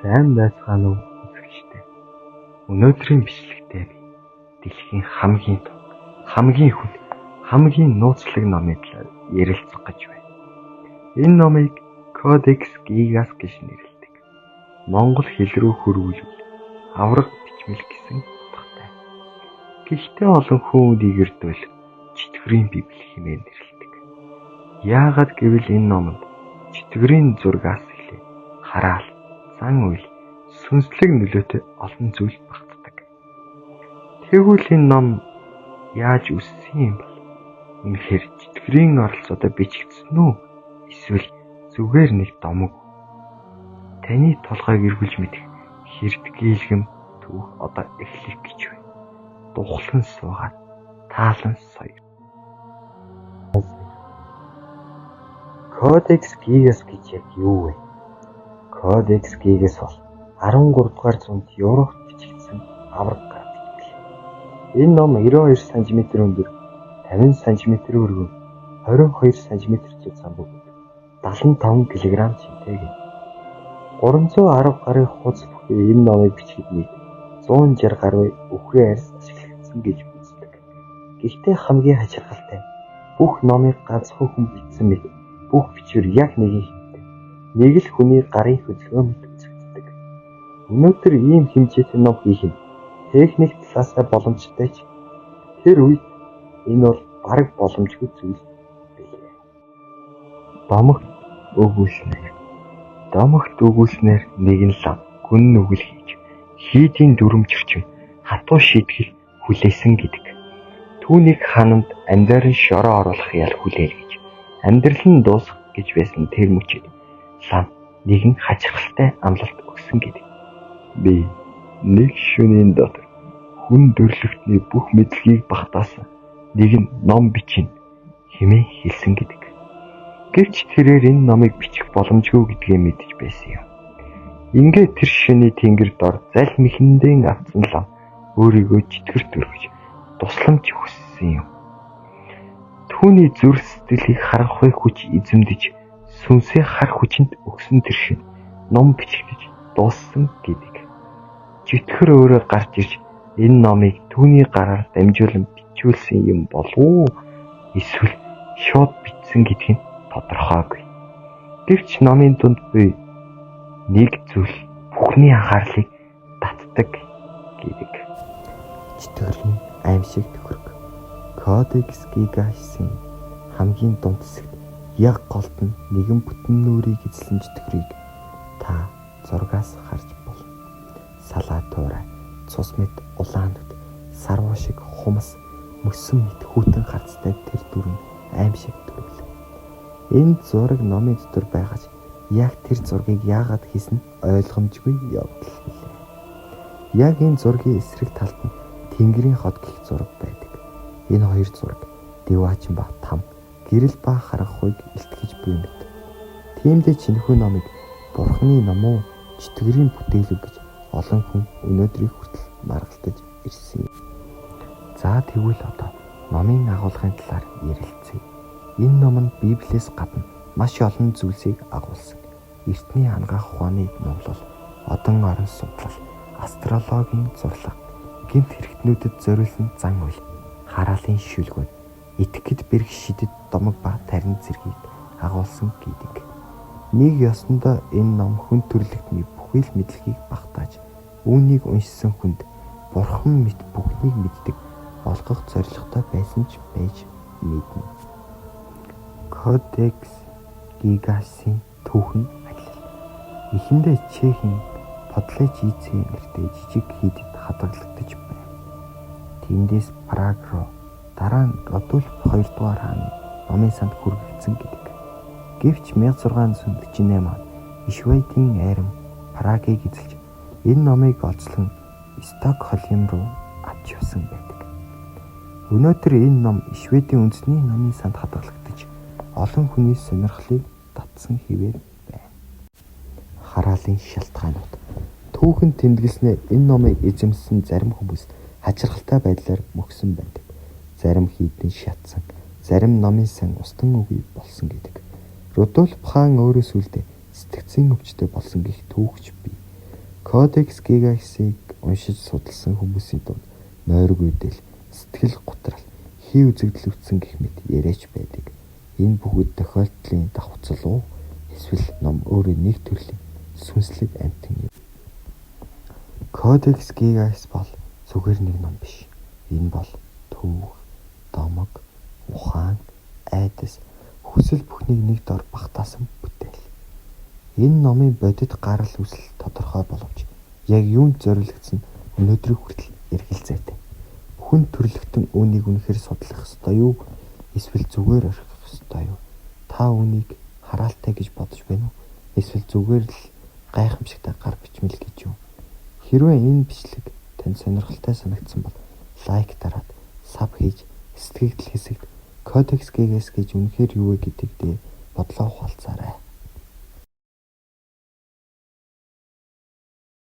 Сайн байцгаана уу үзэгчдээ. Өнөөдрийн бичлэгтээ би дэлхийн хамгийн том, хамгийн хүнд, хамгийн нууцлаг номын талаар ярилцах гэж байна. Энэ номыг Codex Gigas гэж нэрлэдэг. Монгол хэл рүү хөрвүүлвэл авраг бичмэл гэсэн утгатай. Гэхдээ олон хүн үнийг эрдвэл читгэврийн библи хэмээн нэрлэдэг. Яагаад гэвэл энэ номонд читгэврийн зургаас эхлээ хараал, зан үйл, сүнслэг нөлөөтэй олон зүйл багтдаг. Тэгвэл энэ ном яаж үссэн юм бол? Үнэхээр читгэврийн оролцоодоо бичигдсэн үү? Эсвэл зүгээр нэг домог? Таны толгойг эргүүлж мэдэх хэрдгийлгэм түүх одоо эхлэх гэж байна. Духлан суугаад таалан соёо. Codex Gigas гэж яг юу вэ? Codex Gigas бол 13 дугаар зуунд Европт бичигдсэн авраг гар бичмэл. Энэ ном 92 см өндөр, 50 см өргөн, 22 см зузаан бөгөөд 75 кг цэнтэйг. 310 гарын хуудас бүхий энэ номыг бичгэднийг 160 гаруй өхрийн арьс ашиглагдсан гэж үздэг. Гэхдээ хамгийн хачирхалтай бүх номыг ганцхан хүн бичсэн мэт бүх бичвэр яг нэгэн хэмтэй. Нэг л хүний гарын хөдөлгөөн мэт үзэгддэг. Өнөөдөр ийм хэмжээтэй ном хийх нь техник талаасаа боломжтой ч тэр үед энэ бол бараг боломжгүй зүйл билээ. Домогт өгүүлснээр нэгэн лам гүн нүгэл хийж хийдийн дүрм зөрчим хатуу шийтгэл хүлээсэн гэдэг. Түүнийг ханамд амдаар нь шороо оруулах ял хүлээл гэж амьдрал нь дуусах гэж байсан тэр мөчид лам нэгэн хачирхалтай амлалт өгсөн гэдэг. Би нэг шөнийн дотор хүн төрлөختний бүх мэдлэгийг багтаасан нэгэн ном бичнэ хэмээн хэлсэн гэдэг. Гэвч тэрээр энэ номыг бичих боломжгүй гэдгээ мэдэж байсан юм. Ингээд тэр шөний тэнгэр дор залмихэндээ авцсан лам өөрийгөө читгэрт өргөж тусламж хүссэн юм. Түүний зүрх сэтгэлийг харанхуй хүч эзэмдэж сүнсээ хар хүчинд өгсөн тэр шин ном бичигдэж дууссан гэдэг. Читгэр өөрөө гарч ирж энэ номыг түүний гараар дамжуулан бичүүлсэн юм болов уу? Эсвэл шууд бичсэн гэдг нь тодорхойгүй. Гэвч номын дунд буй нэг зүйл бүхний анхаарлыг татдаг гэдэг. Читгэрийн аимшиг төхөрг. Codex Gigas-ийн хамгийн дунд хэсэгт яг голд нь нэгэн бүтэн нүрийг эзлэн читгэрийг та зургаас харж болно. Салаа туурай, цус мэд улаанууд, сарвуу шиг хумс, мөсөн мэд хүүтэн харцтай тэр дүрм аимшиг төрөл. Энэ зураг номын дотор байгаач яг тэр зургийг яагаад хийсэн ойлгомжгүй явдал билээ. Яг энэ зургийн эсрэг талд нь Тэнгэрийн хот гэх зураг байдаг. Энэ хоёр зураг Деваачин ба там, гэрэл ба харанхуйг илтгэж буй мэт. Тиймдээ чинхүү номыг Бурхны ном уу, читгэрийн бүтээл үү гэж олон хүн өнөөдрийг хүртэл маргалдаж ирсэн юм. За тэгвэл одоо номын агуулгын талаар ярилцъя. Энэ ном нь Библиэс гадна маш олон зүйлсийг агуулсан. Эртний ангаах ухааны номлол, одон орон судлал, астрологийн зурлага, гэмт хэрэгтнүүдэд зориулсан зан үйл, хараалын шүлгүүд, итгэхэд бэрх шидэд домог ба тарин зэргийг агуулсан гэдэг. Нэг ёсондоо энэ ном хүн төрлөختний бүхий л мэдлэгийг багтааж, үүнийг уншсан хүнд Бурхан мэт бүхнийг мэддэг болгох зорилготой байсан ч байж мэднэ. Codex Gigas-ийн түүхэн аялал. Эхэндээ Чехийн Подлечицын нэртэй жижиг хийдэд хадгалагдаж байна. Тэндээс Праг руу дараа нь Родольф 2 дугаар хааны номын санд хүргэгдсэн гэдэг. Гэвч 1648 онд Шведийн айрам Прагийг эзэлж энэ номыг олзлон Стокхолм руу авч явсан байдаг. Өнөөдөр энэ ном Шведийн үндэсний номын санд хадгалагдаж олон хүний сонирхлыг татсан хэвээр байна. Хараалын шалтгаанууд. Түүхэн тэмдэглэснээр энэ номыг эзэмсэн зарим хүмүүс хачирхалтай байдлаар мөхсөн байдаг. Зарим хийдэн шатсан, зарим номын сан устан үгүй болсон гэдэг. Рудольф хаан өөрөө сүлдээ сэтгцийн өвчтөй болсон гэх түүхч бий. Кодекс Гигасыг уншиж судалсан хүмүүсийн дунд нойрог үдэл, сэтгэл готрал, хий үзэгдэл өвдсөн гэх мэт яриач байдаг. Энэ бүгд тохиолдлын давхцал уу? Эсвэл ном өөрөө нэг төрлийн сүнслэг амьтан юм. Кодекс Гигас бол зүгээр нэг ном биш. Энэ бол түүх, домог, ухаан, айдас, хүсэл бүхнийг нэг дор багтаасан бүтээл. Энэ номын бодит гарал үүсэл тодорхой боловч яг юунд зориулагдсан өнөөдрийг хүртэл эргэлзээтэй. Хүн төрлөختөн үүнийг үнэхээр судлах ёстой юу? Эсвэл зүгээр орхих ёстой юу? Та үүнийг хараалтай гэж бодож байна уу? Эсвэл зүгээр л гайхамшигтай гар бичмэл гэж юу? Хэрвээ энэ бичлэг танд сонирхолтой санагдсан бол лайк дараад, саб хийж, сэтгэгдэл хэсэгт Кодекс Гигас гэж үнэхээр юу вэ гэдэгт бодлоо хуваалцаарай.